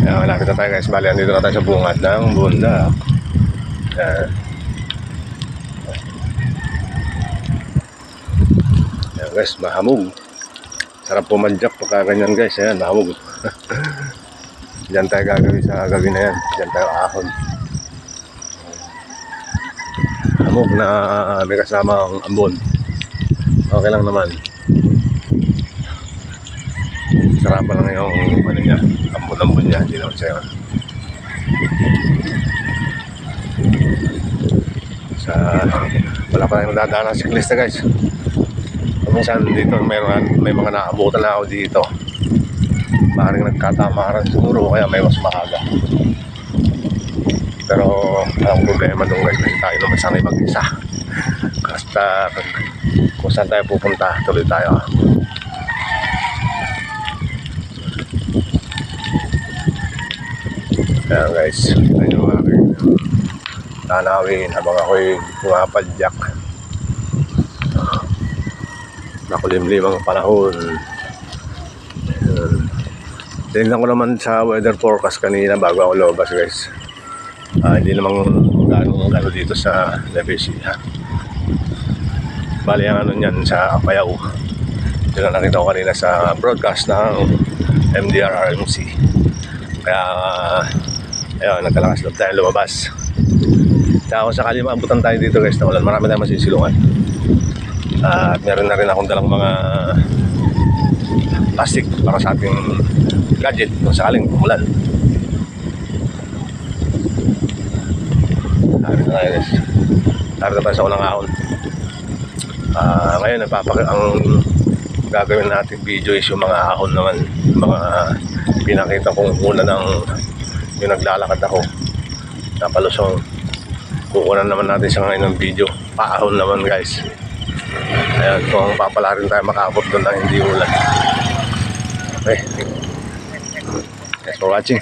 Kaya malapit na tayo guys. Bali, andito na tayo sa bungad ng bunda. Ayan. Ayan guys, mahamog. Sarap pumadyak pagka ganyan guys. Ayan, mahamog. Diyan tayo gagawin sa gabi na yan. Diyan tayo ahon. Hamog na may kasama ang ambon. Okay lang naman. Sarap lang yung ano niya, ambon niya. Hindi naman sa'yo. Wala pa tayong dadaan ng siklista guys. Minsan dito may mga naabutan na ako dito. Maaaring nagkatamaran siguro kaya may mas maaga. Pero ang problema doon guys, kasi tayo naman sanay mag-isa. Basta kung saan tayo pupunta, tuloy tayo. Kaya guys, ayun yung aking tanawin habang ako'y pumapadyak. Nakulimlim ang panahon. Tinignan ko naman sa weather forecast kanina bago ako lumabas guys. Hindi namang gano'ng dito sa Nevesia. Bali ang ano niyan sa Apayao. Ito na nakita ko kanina sa broadcast ng MDRRMC. Kaya ayun, nagkalakas loob tayo lumabas. Kaya kung sakali maabutan tayo dito guys na ulan, marami tayong masisilungan. At meron na rin akong dalang mga plastic para sa ating gadget kung sakaling umulan. Narito tayo guys. Narito tayo sa unang ahon. Ngayon ang gagawin natin video is yung mga ahon naman. Mga pinakita kong una ng yung naglalakad ako napalusong. Kukunan naman natin sa ngayon ng video. Paahon naman guys. Ayan, kung papala rin tayo makaabot doon na hindi ulan. Okay. Thanks for watching.